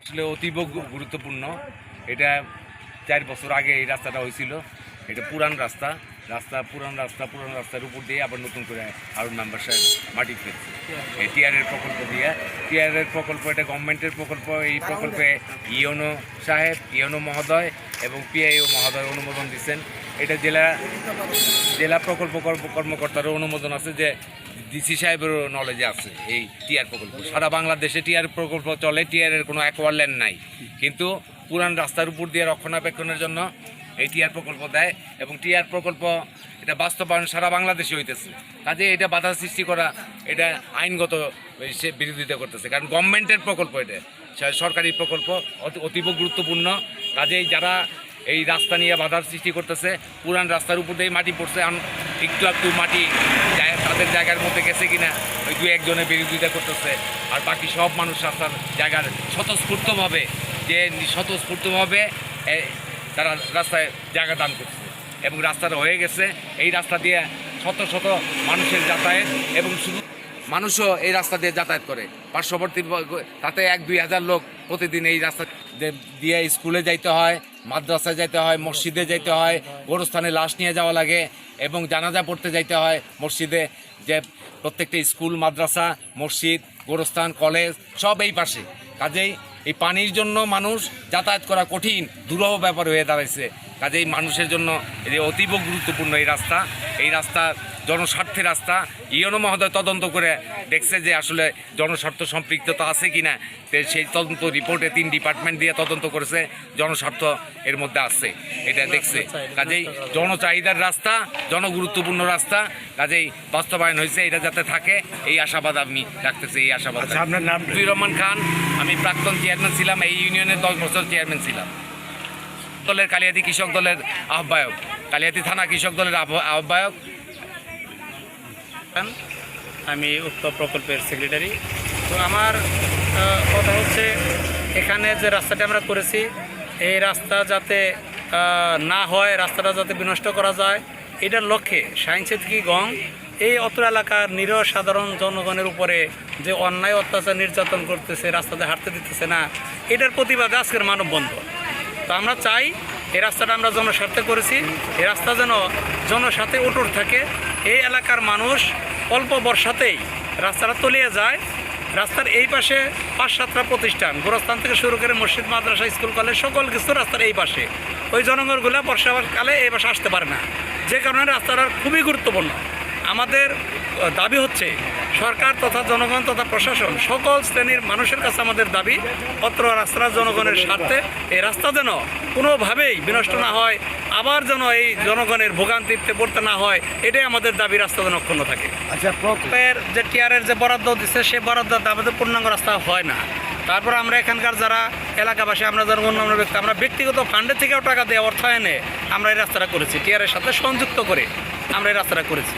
আসলে অতীব গুরুত্বপূর্ণ। এটা 4 বছর আগে এই রাস্তাটা হয়েছিল। এটা পুরান রাস্তার উপর দিয়ে আবার নতুন করে আরও মেম্বার সাহেব মাটি ফেলছে এই টিআরের প্রকল্প দিয়ে। টিআরের প্রকল্প এটা গভর্নমেন্টের প্রকল্প। এই প্রকল্পে ইওনো মহোদয় এবং পিআইও মহোদয় অনুমোদন দিচ্ছেন। এটা জেলা প্রকল্প কর্মকর্তারও অনুমোদন আছে, যে ডিসি সাহেবেরও নলেজে আছে। এই টিআর প্রকল্প সারা বাংলাদেশে টিআর প্রকল্প চলে। টিআরের কোনো অ্যাকোয়ারল্যান্ড নাই, কিন্তু পুরান রাস্তার উপর দিয়ে রক্ষণাবেক্ষণের জন্য এই টিআর প্রকল্প দেয়। এবং টিআর প্রকল্প এটা বাস্তবায়ন সারা বাংলাদেশে হইতেছে। কাজে এটা বাধা সৃষ্টি করা, এটা আইনগত সে বিরোধিতা করতেছে, কারণ গভর্নমেন্টের প্রকল্প, এটা সরকারি প্রকল্প, অতীব গুরুত্বপূর্ণ। কাজেই যারা এই রাস্তা নিয়ে বাধার সৃষ্টি করতেছে, পুরান রাস্তার উপর দিয়ে মাটি পড়ছে, একটু মাটি তাদের জায়গার মধ্যে গেছে কিনা ওই 2-1 জনের বিরোধিতা করতেছে। আর বাকি সব মানুষ রাস্তার জায়গার স্বতঃস্ফূর্তভাবে তারা রাস্তায় জায়গা দান করছে এবং রাস্তাটা হয়ে গেছে। এই রাস্তা দিয়ে শত শত মানুষের যাতায়াত, এবং শুধু মানুষও এই রাস্তা দিয়ে যাতায়াত করে। পার্শ্ববর্তী তাতে 1-2 হাজার লোক প্রতিদিন এই রাস্তা দিয়ে স্কুলে যাইতে হয়, মাদ্রাসায় যাইতে হয়, মসজিদে যাইতে হয়, গোরস্থানে লাশ নিয়ে যাওয়া লাগে এবং জানাজা পড়তে যাইতে হয় মসজিদে। যে প্রত্যেকটা স্কুল, মাদ্রাসা, মসজিদ, গোরস্থান, কলেজ সব এই পাশে। কাজেই এই পানির জন্য মানুষ যাতায়াত করা কঠিন, দুরূহ ব্যাপার হয়ে দাঁড়াইছে। কাজেই মানুষের জন্য এই অতীব গুরুত্বপূর্ণ এই রাস্তা জনস্বার্থের রাস্তা। ইওনো মহোদয় তদন্ত করে দেখছে যে আসলে জনস্বার্থ সম্পৃক্ততা আছে কিনা। সেই তদন্ত রিপোর্টে 3 ডিপার্টমেন্ট দিয়ে তদন্ত করেছে, জনস্বার্থ এর মধ্যে আছে, এটা দেখছে। কাজেই জনচাহিদার রাস্তা, জনগুরুত্বপূর্ণ রাস্তা, কাজেই বাস্তবায়ন হয়েছে। এটা যাতে থাকে এই আশাবাদ আমি রাখতেছি। এই আশাবাদ। আপনার নাম? রহমান খান। আমি প্রাক্তন চেয়ারম্যান ছিলাম, এই ইউনিয়নের 10 বছর চেয়ারম্যান ছিলাম। দলের কালিয়াতি কৃষক দলের আহ্বায়ক, কালিয়াতি থানা কৃষক দলের আহ্বায়ক। আমি উক্ত প্রকল্পের সেক্রেটারি। তো আমার কথা হচ্ছে, এখানে যে রাস্তাটা আমরা করেছি, এই রাস্তা যাতে না হয়, রাস্তাটা যাতে বিনষ্ট করা যায়, এটার লক্ষ্যে সাইন্সেথিকি গং এই অত্র এলাকার নিরহ সাধারণ জনগণের উপরে যে অন্যায় অত্যাচার নির্যাতন করতেছে, রাস্তাতে হাঁটতে দিতেছে না, এটার প্রতিবাদে আজকের মানববন্ধন। তো আমরা চাই এই রাস্তাটা আমরা জনস্বার্থে করেছি, এই রাস্তা যেন জনস্বার্থে অটুট থাকে। এই এলাকার মানুষ অল্প বর্ষাতেই রাস্তাটা তলিয়ে যায়। রাস্তার এই পাশে 5-7টা প্রতিষ্ঠান, গোরস্থান থেকে শুরু করে মসজিদ, মাদ্রাসা, স্কুল, কলেজ সকল কিছু রাস্তার এই পাশে। ওই জনগণগুলো বর্ষাকালে এই পাশে আসতে পারে না, যে কারণে রাস্তাটা খুবই গুরুত্বপূর্ণ। আমাদের দাবি হচ্ছে সরকার তথা জনগণ তথা প্রশাসন সকল শ্রেণীর মানুষের কাছে আমাদের দাবি, অত্র রাস্তাটা জনগণের স্বার্থে এই রাস্তা যেন কোনোভাবেই বিনষ্ট না হয়, আবার যেন এই জনগণের ভোগান্তিতে পড়তে না হয়, এটাই আমাদের দাবি। রাস্তা যেন অক্ষুণ্ণ থাকে। আচ্ছা, যে টিআরের যে বরাদ্দ দিচ্ছে, সে বরাদ্দ আমাদের পূর্ণাঙ্গ রাস্তা হয় না। তারপর আমরা এখানকার যারা এলাকাবাসী, আমরা যারা অন্যান্য ব্যক্তি, আমরা ব্যক্তিগত ফান্ডের থেকেও টাকা দিয়ে অর্থায়নে আমরা এই রাস্তাটা করেছি। টিআরের সাথে সংযুক্ত করে আমরা এই রাস্তাটা করেছি।